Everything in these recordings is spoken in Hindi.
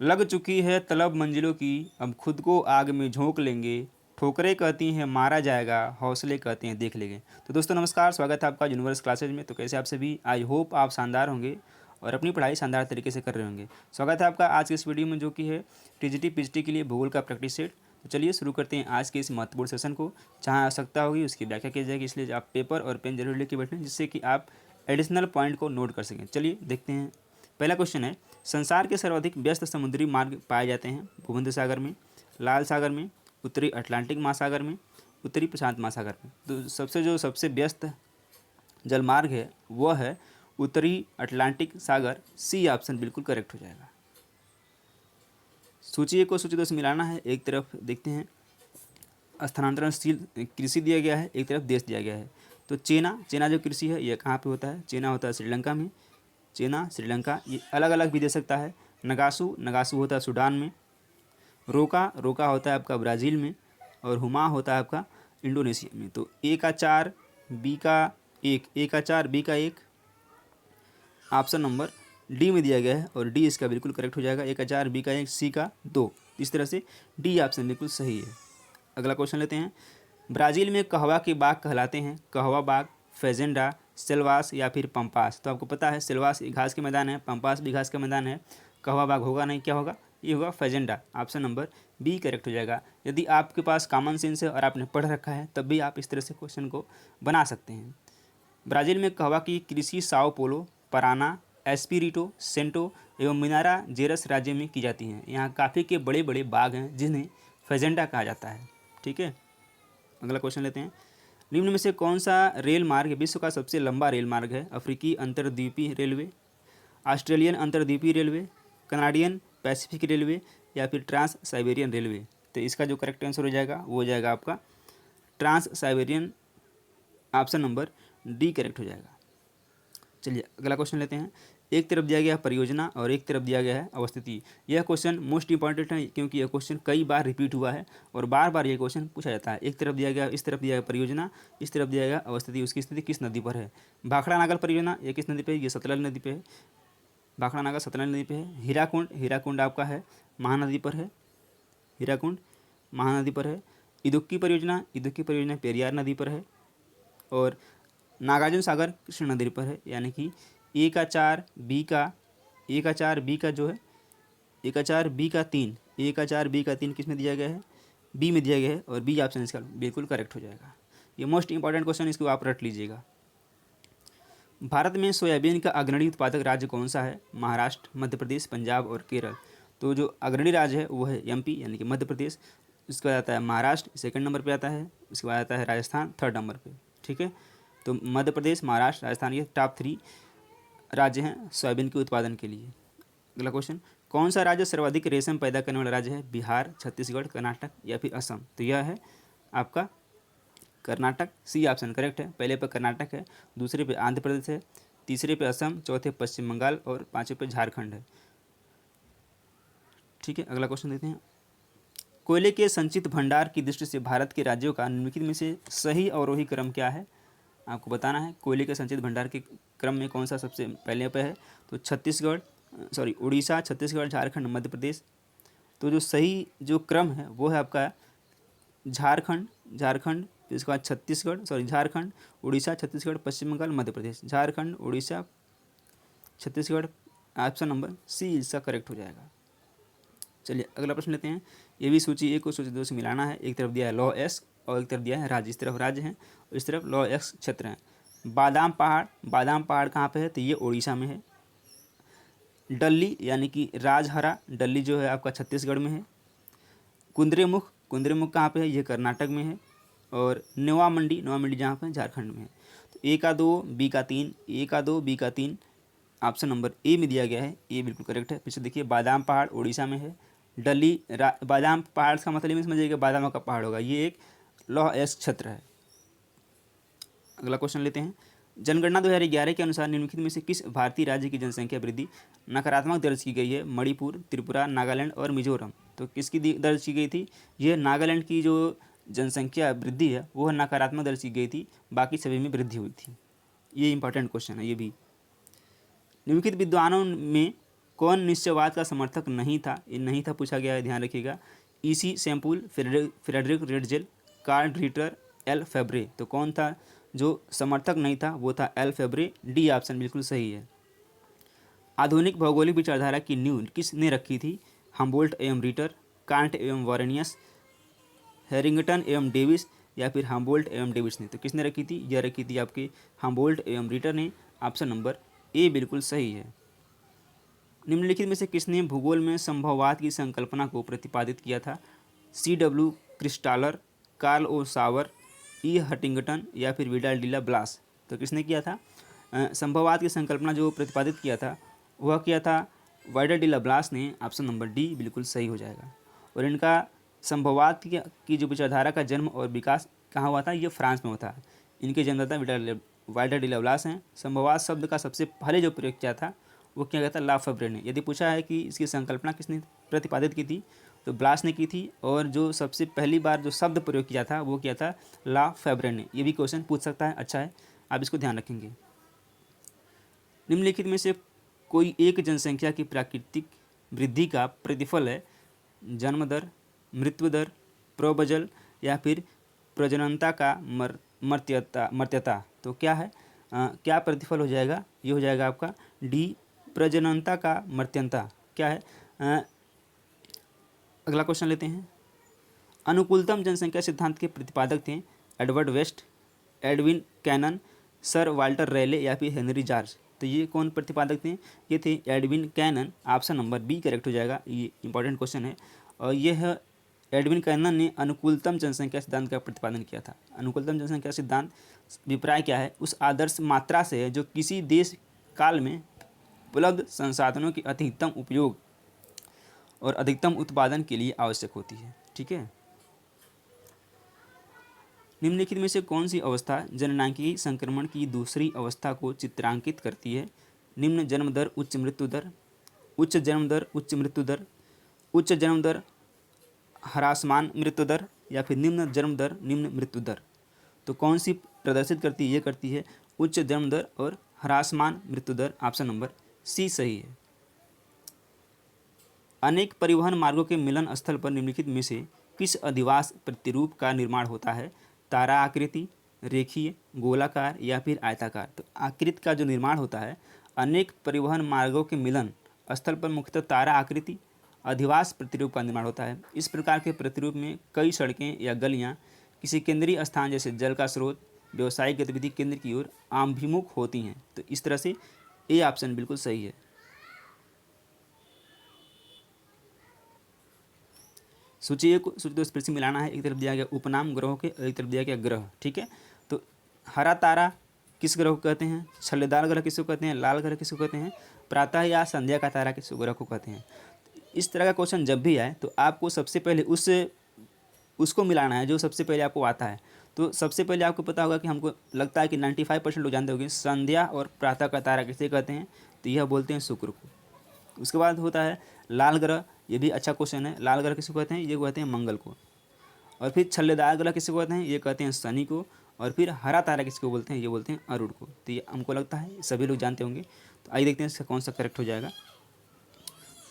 लग चुकी है तलब मंजिलों की, अब खुद को आग में झोंक लेंगे। ठोकरें कहती हैं मारा जाएगा, हौसले कहते हैं देख लेंगे। तो दोस्तों नमस्कार, स्वागत है आपका यूनिवर्स क्लासेज में। तो कैसे आप सभी, आई होप आप शानदार होंगे और अपनी पढ़ाई शानदार तरीके से कर रहे होंगे। स्वागत है आपका आज के इस वीडियो में, जो कि है टीजीटी पीजीटी के लिए भूगोल का प्रैक्टिस सेट। तो चलिए शुरू करते हैं आज के इस महत्वपूर्ण सेशन को। जहाँ आवश्यकता होगी उसकी व्याख्या की जाएगी, इसलिए आप पेपर और पेन जरूर लेके बैठें, जिससे कि आप एडिशनल पॉइंट को नोट कर सकें। चलिए देखते हैं। पहला क्वेश्चन है, संसार के सर्वाधिक व्यस्त समुद्री मार्ग पाए जाते हैं भूमध्य सागर में, लाल सागर में, उत्तरी अटलांटिक महासागर में, उत्तरी प्रशांत महासागर में। तो सबसे व्यस्त जलमार्ग है वह है उत्तरी अटलांटिक सागर। सी ऑप्शन बिल्कुल करेक्ट हो जाएगा। सूची एक को सूची दो से मिलाना है। एक तरफ देखते हैं स्थानांतरणशील कृषि दिया गया है, एक तरफ देश दिया गया है। तो चीना जो कृषि है यह कहाँ पे होता है? चीना होता है श्रीलंका में। चीना, श्रीलंका ये अलग अलग भी दे सकता है। नगासू होता है सूडान में। रोका होता है आपका ब्राज़ील में। और हुमा होता है आपका इंडोनेशिया में। तो ए का 4, बी का 1, ए का 4, बी का 1 ऑप्शन नंबर डी में दिया गया है, और डी इसका बिल्कुल करेक्ट हो जाएगा। ए का 4, बी का 1, सी का 2। इस तरह से डी ऑप्शन बिल्कुल सही है। अगला क्वेश्चन लेते हैं। ब्राज़ील में कहवा के बाग कहलाते हैं? कहवा बाग, फेजेंडा, सेल्वास या फिर पंपास। तो आपको पता है सेल्वास घास के मैदान है, पंपास भी घास का मैदान है। कहवा बाग होगा नहीं, क्या होगा? ये होगा फेजेंडा। ऑप्शन नंबर बी करेक्ट हो जाएगा। यदि आपके पास कॉमन सेंस है और आपने पढ़ रखा है तब भी आप इस तरह से क्वेश्चन को बना सकते हैं। ब्राज़ील में कहवा की कृषि Sao Paulo, Parana, Espirito, Santo एवं मिनारा जेरस राज्य में की जाती हैं। यहाँ काफ़ी के बड़े बड़े बाग हैं जिन्हें फेजेंडा कहा जाता है। ठीक है, अगला क्वेश्चन लेते हैं। निम्न में से कौन सा रेल मार्ग विश्व का सबसे लंबा रेल मार्ग है? अफ्रीकी अंतर्द्वीपीय रेलवे, ऑस्ट्रेलियन अंतर्द्वीपीय रेलवे, कनाडियन पैसिफिक रेलवे या फिर ट्रांस साइबेरियन रेलवे। तो इसका जो करेक्ट आंसर हो जाएगा वो हो जाएगा आपका Trans Siberian. Option number D correct हो जाएगा। चलिए अगला क्वेश्चन लेते हैं। एक तरफ दिया गया है परियोजना और एक तरफ दिया गया है अवस्थिति। यह क्वेश्चन मोस्ट इंपॉर्टेंट है क्योंकि यह क्वेश्चन कई बार रिपीट हुआ है और बार बार यह क्वेश्चन पूछा जाता है। एक तरफ दिया गया, इस तरफ दिया गया परियोजना, इस तरफ दिया गया अवस्थिति। उसकी स्थिति किस नदी पर है? भाखड़ा नागल परियोजना ये किस नदी पे है? ये सतलज नदी पे है। भाखड़ा नागल सतलज नदी पे है। हीराकुंड आपका है महानदी पर है। हीराकुंड महानदी पर है। इदुक्की परियोजना पेरियार नदी पर है। और नागार्जुन सागर कृष्ण नदी पर है। यानी कि ए का 4, बी का जो है ए का 4, बी का 3, ए का 4, बी का 3 किस में दिया गया है? बी में दिया गया है, और बी ऑप्शन इसका बिल्कुल करेक्ट हो जाएगा। ये मोस्ट इंपॉर्टेंट क्वेश्चन, इसको आप रट लीजिएगा। भारत में सोयाबीन का अग्रणी उत्पादक राज्य कौन सा है? महाराष्ट्र, मध्य प्रदेश, पंजाब और केरल। तो जो अग्रणी राज्य है वो है एमपी यानी कि मध्य प्रदेश। इसके बाद आता है महाराष्ट्र, सेकंड नंबर पे आता है। इसके बाद आता है राजस्थान, थर्ड नंबर पे। ठीक है, तो मध्य प्रदेश, महाराष्ट्र, राजस्थान ये टॉप 3 राज्य हैं सोयाबीन के उत्पादन के लिए। अगला क्वेश्चन, कौन सा राज्य सर्वाधिक रेशम पैदा करने वाला राज्य है? बिहार, छत्तीसगढ़, कर्नाटक या फिर असम। तो यह है आपका कर्नाटक। सी ऑप्शन करेक्ट है। पहले पे कर्नाटक है, दूसरे पे आंध्र प्रदेश है, तीसरे पे असम, चौथे पश्चिम बंगाल और पाँचवें पे झारखंड है। ठीक है, अगला क्वेश्चन देते हैं। कोयले के संचित भंडार की दृष्टि से भारत के राज्यों का निम्नलिखित में से सही अवरोही क्रम क्या है? आपको बताना है कोयले के संचित भंडार के क्रम में कौन सा सबसे पहले पे है। तो उड़ीसा, छत्तीसगढ़, झारखंड, मध्य प्रदेश। तो जो सही जो क्रम है वो है आपका झारखंड, फिर उसके बाद Jharkhand, Orissa, Chhattisgarh, Paschim Bangal, Madhya Pradesh. Jharkhand, Orissa, Chhattisgarh. Option number C इसका करेक्ट हो जाएगा। चलिए अगला प्रश्न लेते हैं। ये भी सूची एक को सूची दो से मिलाना है। एक तरफ दिया है लॉ एक्स और एक तरफ दिया है राज्य। इस तरफ राज्य हैं और इस तरफ लॉ एक्स क्षेत्र हैं। बादाम पहाड़ कहाँ पे है? तो ये उड़ीसा में है। डल्ली यानी कि राजहरा डल्ली जो है आपका छत्तीसगढ़ में है। कुंद्रेमुख कहाँ पे है? ये कर्नाटक में है। और नवा मंडी जहाँ पे झारखंड में है। तो ए का 2, बी का 3, ए का 2, बी का 3। ऑप्शन नंबर ए में दिया गया है, ए बिल्कुल करेक्ट है। पीछे देखिए बादाम पहाड़ उड़ीसा में है। बादाम पहाड़ का मतलब नहीं समझिएगा बादामों का पहाड़ होगा, ये एक लौह अयस्क क्षेत्र है। अगला क्वेश्चन लेते हैं। जनगणना 2011 के अनुसार निम्नलिखित में से किस भारतीय राज्य की जनसंख्या वृद्धि नकारात्मक दर्ज की गई है? मणिपुर, त्रिपुरा, नागालैंड और मिजोरम। तो किसकी दर्ज की गई थी? यह नागालैंड की जो जनसंख्या वृद्धि है वो नकारात्मक दर्ज की गई थी, बाकी सभी में वृद्धि हुई थी। ये इंपॉर्टेंट क्वेश्चन है ये भी। निम्नलिखित विद्वानों में कौन निश्चयवाद का समर्थक नहीं था, ये नहीं था पूछा गया है, ध्यान रखिएगा। E C Semple, Friedrich Ratzel, Carl Ritter, L Febvre. तो कौन था जो समर्थक नहीं था, वो था एल फेब्रे। डी ऑप्शन बिल्कुल सही है। आधुनिक भौगोलिक विचारधारा की नींव किसने रखी थी, हम्बोल्ट एवं रिटर, कांट एवं वॉरेनियस, हैरिंगटन एवं डेविस, या फिर हम्बोल्ट एवं डेविस ने। तो किसने रखी थी, यह रखी थी आपके हम्बोल्ट एवं रिटर ने। ऑप्शन नंबर ए बिल्कुल सही है। निम्नलिखित में से किसने भूगोल में संभववाद की संकल्पना को प्रतिपादित किया था, C.W. क्रिस्टालर, कार्ल ओ सावर, ई हटिंगटन, या फिर विडाल डिला ब्लास। तो किसने किया था संभववाद की संकल्पना जो प्रतिपादित किया था, वह किया था वाइडल डिला ब्लास ने। ऑप्शन नंबर डी बिल्कुल सही हो जाएगा। और इनका संभववाद की जो विचारधारा का जन्म और विकास कहाँ हुआ था, ये फ्रांस में हुआ था। इनके जन्मदाता वाइडल डिला ब्लास हैं। संभववाद शब्द का सबसे पहले जो प्रयोग किया था वो क्या कहता है, ला फेब्रे ने। यदि पूछा है कि इसकी संकल्पना किसने प्रतिपादित की थी, तो ब्लास ने की थी। और जो सबसे पहली बार जो शब्द प्रयोग किया था वो किया था ला फेब्रे ने। ये भी क्वेश्चन पूछ सकता है, अच्छा है, आप इसको ध्यान रखेंगे। निम्नलिखित में से कोई एक जनसंख्या की प्राकृतिक वृद्धि का प्रतिफल है, जन्म दर, मृत्यु दर, प्रोबजल, या फिर प्रजननता का मर्त्यता। तो क्या है, क्या प्रतिफल हो जाएगा, ये हो जाएगा आपका डी प्रजननता का मर्त्यंता। क्या है, अगला क्वेश्चन लेते हैं। अनुकूलतम जनसंख्या सिद्धांत के प्रतिपादक थे Edward West, Edwin Cannan, Sir Walter Raleigh, या फिर हेनरी जॉर्ज। तो ये कौन प्रतिपादक थे, ये थे Edwin Cannan. Option number B correct हो जाएगा, ये इंपॉर्टेंट क्वेश्चन है। और यह एडविन कैनन ने अनुकूलतम जनसंख्या सिद्धांत का प्रतिपादन किया था। अनुकूलतम जनसंख्या सिद्धांत अभिप्राय क्या है, उस आदर्श मात्रा से है जो किसी देश काल में उपलब्ध संसाधनों के अधिकतम उपयोग और अधिकतम उत्पादन के लिए आवश्यक होती है। ठीक है। निम्नलिखित में से कौन सी अवस्था जननांगिकी संक्रमण की दूसरी अवस्था को चित्रांकित करती है, निम्न जन्म दर उच्च मृत्यु दर, उच्च जन्म दर उच्च मृत्यु दर, उच्च जन्म दर ह्रासमान मृत्यु दर, या फिर निम्न जन्म दर निम्न मृत्यु दर। तो कौन सी प्रदर्शित करती है, ये करती है उच्च जन्म दर और ह्रासमान मृत्यु दर। ऑप्शन नंबर सी सही है। अनेक परिवहन मार्गों के मिलन स्थल पर निम्नलिखित में से किस अधिवास प्रतिरूप का निर्माण होता है, तारा आकृति, रेखीय, गोलाकार, या फिर आयताकार। तो आकृति का जो निर्माण होता है अनेक परिवहन मार्गों के मिलन स्थल पर मुख्यतः तारा आकृति अधिवास प्रतिरूप का निर्माण होता है। इस प्रकार के प्रतिरूप में कई सड़कें या गलियां किसी केंद्रीय स्थान जैसे जल का स्रोत, व्यवसायिक गतिविधि केंद्र की ओर अभिमुख होती हैं। तो इस तरह से ए ऑप्शन बिल्कुल सही है। सूची दोस्त फिर से मिलाना है। एक तरफ दिया गया उपनाम ग्रहों के और एक तरफ दिया गया ग्रह। ठीक है, तो हरा तारा किस ग्रह को कहते हैं, छल्लेदार ग्रह किसको कहते हैं, लाल ग्रह किसको कहते हैं, प्रातः या संध्या का तारा किस ग्रह को कहते हैं। इस तरह का क्वेश्चन जब भी आए तो आपको सबसे पहले उसको मिलाना है जो सबसे पहले आपको आता है। तो सबसे पहले आपको पता होगा कि हमको लगता है कि 95% लोग जानते होंगे संध्या और प्रातः का तारा किसे कहते हैं, तो यह बोलते हैं शुक्र को। उसके बाद होता है लाल ग्रह, ये भी अच्छा क्वेश्चन है। लाल ग्रह किसको कहते हैं, ये कहते हैं मंगल को। और फिर छल्लेदार ग्रह किसको कहते हैं, ये कहते हैं शनि को। और फिर हरा तारा किसको बोलते हैं, ये बोलते हैं अरुण को। तो ये हमको लगता है सभी लोग जानते होंगे। तो आइए देखते हैं इसका कौन सा करेक्ट हो जाएगा।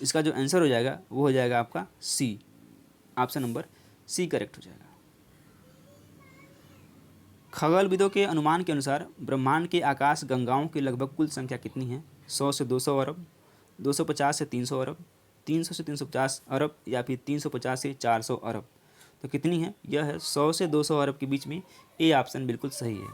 इसका जो आंसर हो जाएगा वो हो जाएगा आपका सी, ऑप्शन नंबर सी करेक्ट हो जाएगा। खगोलविदों के अनुमान के अनुसार ब्रह्मांड के आकाश गंगाओं की लगभग कुल संख्या कितनी है, 100 से 200 अरब, 250 से 300 अरब, 300 से 350 अरब, या फिर 350 से 400 अरब। तो कितनी है, यह है 100 से 200 अरब के बीच में। ए ऑप्शन बिल्कुल सही है।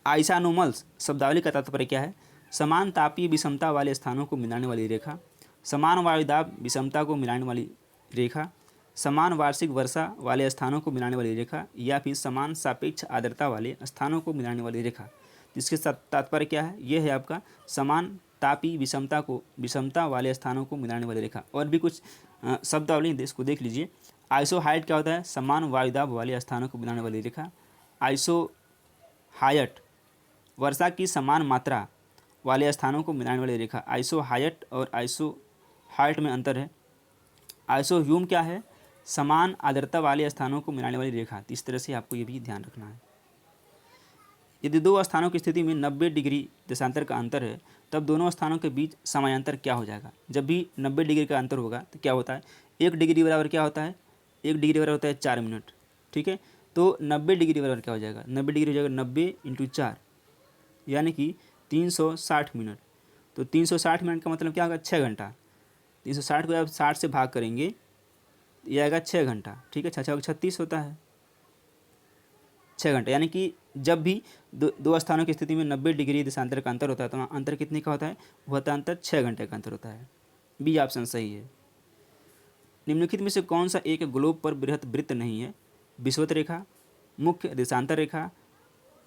आइसोनोमल्स शब्दावली का तात्पर्य क्या है, समान तापीय विषमता वाले स्थानों को मिलाने वाली रेखा, समान वायुदाब विषमता को मिलाने वाली रेखा, समान वार्षिक वर्षा वाले स्थानों को मिलाने वाली रेखा, या फिर समान सापेक्ष आर्द्रता वाले स्थानों को मिलाने वाली रेखा। जिसके साथ तात्पर्य क्या है, यह है आपका समान तापीय विषमता वाले स्थानों को मिलाने वाली रेखा। और भी कुछ शब्दावली इसको देख लीजिए। आइसोहाइट क्या होता है, समान वायुदाब वाले स्थानों को मिलाने वाली रेखा। आइसोहायट वर्षा की समान मात्रा वाले स्थानों को मिलाने वाली रेखा। आइसोहायट और आइसोहाइट में अंतर है। आइसोह्यूम क्या है, समान आर्द्रता वाले स्थानों को मिलाने वाली रेखा। तो इस तरह से आपको ये भी ध्यान रखना है। यदि दो स्थानों की स्थिति में 90 डिग्री देशांतर का अंतर है तब दोनों स्थानों के बीच समायांतर क्या हो जाएगा। जब भी 90 डिग्री का अंतर होगा तो क्या होता है, 1 डिग्री बराबर क्या होता है, 1 डिग्री बराबर होता है 4 मिनट। ठीक है, तो 90 डिग्री बराबर क्या हो जाएगा, 90 डिग्री हो जाएगा 90 × 4 यानी कि 360 मिनट। तो 360 मिनट का मतलब क्या होगा, 6 घंटा। 360 को आप 60 से भाग करेंगे ये आएगा 6 घंटा। ठीक है, 6 36 होता है 6 घंटे। यानी कि जब भी दो स्थानों की स्थिति में 90 डिग्री देशांतर का अंतर होता है तो वहाँ अंतर कितने का होता है, वो होता है अंतर 6 घंटे का अंतर होता है। बी ऑप्शन सही है। निम्नलिखित में से कौन सा एक ग्लोब पर बृहत वृत्त नहीं है, विषुवत रेखा, मुख्य देशांतर रेखा,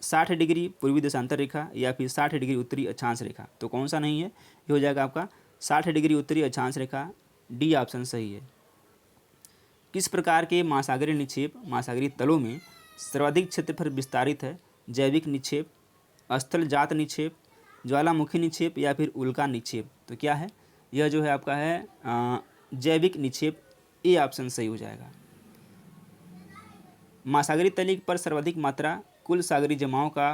60 डिग्री पूर्वी देशांतर रेखा या फिर 60 डिग्री उत्तरी अक्षांश रेखा। तो कौन सा नहीं है, ये हो जाएगा आपका 60 डिग्री उत्तरी अक्षांश रेखा। डी ऑप्शन सही है। किस प्रकार के महासागरीय निक्षेप महासागरीय तलों में सर्वाधिक क्षेत्रफल विस्तारित है, जैविक निक्षेप, स्थलजात निक्षेप, ज्वालामुखी निक्षेप या फिर उल्का निक्षेप। तो क्या है, यह जो है आपका है जैविक निक्षेप। ए ऑप्शन सही हो जाएगा। महासागरीय तली पर सर्वाधिक मात्रा कुल सागरीय जमाओं का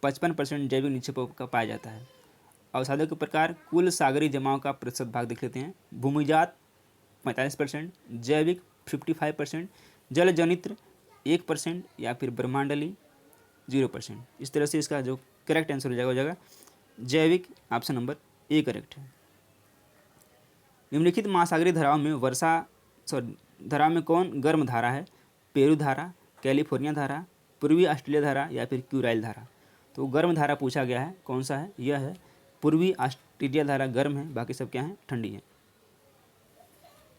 55% जैविक निक्षेपों का पाया जाता है। अवसादों के प्रकार कुल सागरीय जमाओं का प्रतिशत भाग देख लेते हैं। भूमिजात 45%, जैविक 55%, जल जनित 1% या फिर ब्रह्मांडली 0%। इस तरह से इसका जो करेक्ट आंसर हो जाएगा जैविक, ऑप्शन नंबर ए करेक्ट है। निम्नलिखित महासागरीय धाराओं में धारा में कौन गर्म धारा है, पेरू धारा, कैलिफोर्निया धारा, पूर्वी ऑस्ट्रेलिया धारा या फिर क्यूराइल धारा। तो गर्म धारा पूछा गया है, कौन सा है, यह है पूर्वी ऑस्ट्रेलिया धारा गर्म है, बाकी सब क्या है, ठंडी है।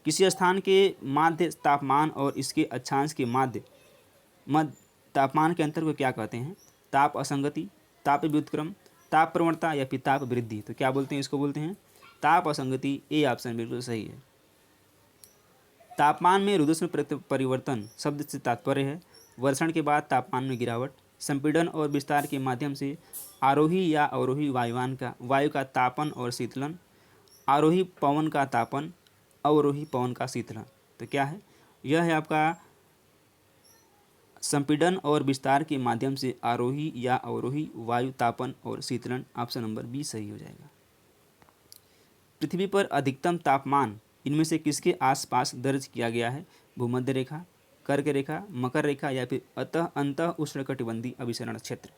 किसी स्थान के माध्य तापमान और इसके अक्षांश के मध्य तापमान के अंतर को क्या कहते हैं, ताप असंगति, ताप व्युत्क्रम, ताप प्रवणता या फिर ताप वृद्धि। तो क्या बोलते हैं, इसको बोलते हैं ताप असंगति। ए ऑप्शन बिल्कुल सही है। तापमान में रुद्र परिवर्तन शब्द से तात्पर्य है वर्षण के बाद तापमान में गिरावट, संपीड़न और विस्तार के माध्यम से आरोही या अवरोही वायु का तापन और शीतलन, आरोही पवन का तापन, अवरोही पवन का शीतलन। तो क्या है, यह है आपका संपीड़न और विस्तार के माध्यम से आरोही या अवरोही वायु तापन और शीतलन। ऑप्शन नंबर बी सही हो जाएगा। पृथ्वी पर अधिकतम तापमान इनमें से किसके आसपास दर्ज किया गया है, भूमध्य रेखा, कर्क रेखा, मकर रेखा या फिर अंतः उष्णकटिबंधीय अभिसरण क्षेत्र।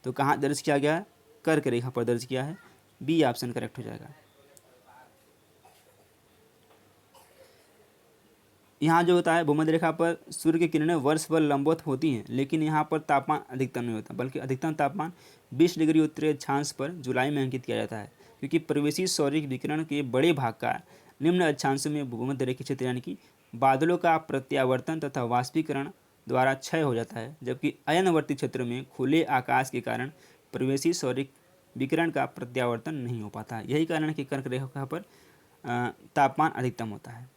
तो कहाँ दर्ज किया गया है, कर्क रेखा पर दर्ज किया है। बी ऑप्शन करेक्ट हो जाएगा। यहाँ जो होता है भूमध्य रेखा पर सूर्य की किरणें वर्ष भर लंबवत होती हैं, लेकिन यहाँ पर तापमान अधिकतम नहीं होता, बल्कि अधिकतम तापमान 20 डिग्री उत्तरी अक्षांश पर जुलाई में अंकित किया जाता है, क्योंकि प्रवेशी सौर्य विकिरण के बड़े भाग का निम्न अक्षांश में भूमध्य रेखीय क्षेत्र यानी कि बादलों का प्रत्यावर्तन तथा वाष्पीकरण द्वारा क्षय हो जाता है, जबकि अयनवर्ती क्षेत्र में खुले आकाश के कारण प्रवेशी सौर्य विकिरण का प्रत्यावर्तन नहीं हो पाता है। यही कारण है कि कर्क रेखा पर तापमान अधिकतम होता है।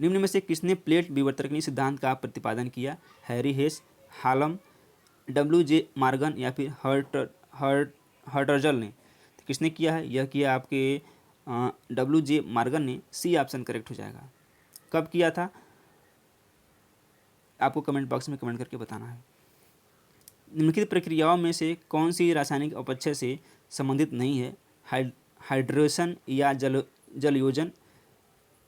निम्न में से किसने प्लेट विवर्तकनी सिद्धांत का प्रतिपादन किया, हैरी हेस, हालम, डब्ल्यू.जे. मॉर्गन या फिर हर्ट्जल ने। तो किसने किया है, यह किया आपके डब्ल्यू.जे. मॉर्गन ने। सी ऑप्शन करेक्ट हो जाएगा। कब किया था, आपको कमेंट बॉक्स में कमेंट करके बताना है। निम्नलिखित प्रक्रियाओं में से कौन सी रासायनिक अपचय से संबंधित नहीं है, हाइड्रेशन या जलयोजन,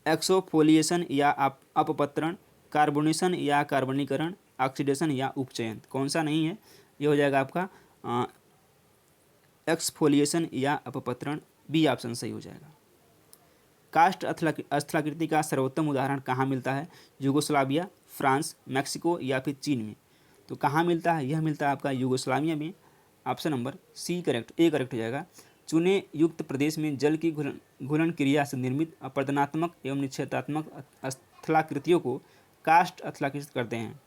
एक्सोफोलिएशन या अपपत्रण, कार्बोनेशन या कार्बनीकरण, ऑक्सीडेशन या उपचयन। कौन सा नहीं है, ये हो जाएगा आपका एक्सफोलिएशन या अपपत्रण। बी ऑप्शन सही हो जाएगा। कास्ट स्थलाकृति का सर्वोत्तम उदाहरण कहाँ मिलता है, यूगोस्लाविया, फ्रांस, मैक्सिको या फिर चीन में। तो कहाँ मिलता है, यह मिलता है आपका यूगोस्लाविया में। Option number C correct, A correct हो जाएगा। चुने युक्त प्रदेश में जल की घुलन क्रिया से निर्मित अपरदनात्मक एवं निक्षेपात्मक स्थलाकृतियों को कास्ट स्थलाकृत करते हैं।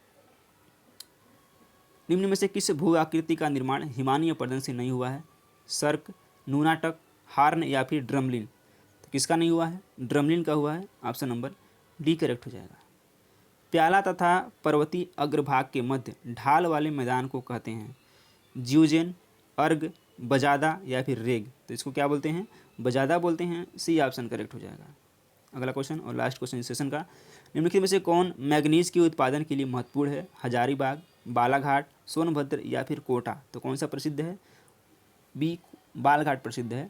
निम्न में से किस भू आकृति का निर्माण हिमानी अपरदन से नहीं हुआ है, सर्क, नूनाटक, हार्न या फिर ड्रमलिन। तो किसका नहीं हुआ है, ड्रमलिन का हुआ है। ऑप्शन नंबर डी करेक्ट हो जाएगा। प्याला तथा पर्वतीय अग्रभाग के मध्य ढाल वाले मैदान को कहते हैं ज्यूजेन, अर्ग, बजादा या फिर रेग। तो इसको क्या बोलते हैं, बजादा बोलते हैं। सी ऑप्शन करेक्ट हो जाएगा। अगला क्वेश्चन और लास्ट क्वेश्चन इस सेशन का, निम्नलिखित में से कौन मैग्नीज के उत्पादन के लिए महत्वपूर्ण है, हजारीबाग, बालाघाट, सोनभद्र या फिर कोटा? तो कौन सा प्रसिद्ध है? बी, बालाघाट प्रसिद्ध है।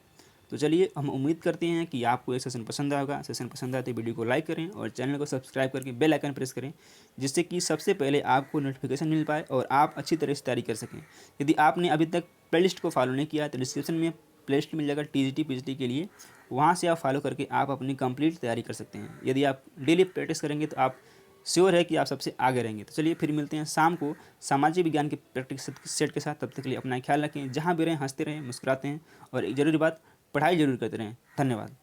तो चलिए, हम उम्मीद करते हैं कि आपको ये सेशन पसंद आएगा। सेशन पसंद आए तो वीडियो को लाइक करें और चैनल को सब्सक्राइब करके बेल आइकन प्रेस करें, जिससे कि सबसे पहले आपको नोटिफिकेशन मिल पाए और आप अच्छी तरह से तैयारी कर सकें। यदि आपने अभी तक प्लेलिस्ट को फॉलो नहीं किया तो डिस्क्रिप्शन में प्लेलिस्ट मिल जाएगा टीजीटी पीजीटी के लिए, वहाँ से आप फॉलो करके आप अपनी कंप्लीट तैयारी कर सकते हैं। यदि आप डेली प्रैक्टिस करेंगे तो आप श्योर है कि आप सबसे आगे रहेंगे। तो चलिए फिर मिलते हैं शाम को सामाजिक विज्ञान के प्रैक्टिस सेट के साथ। तब तक के लिए अपना ख्याल रखें, जहाँ भी रहें हंसते रहें, मुस्कुराते हैं और एक ज़रूरी बात, पढ़ाई जरूर करते रहें। धन्यवाद।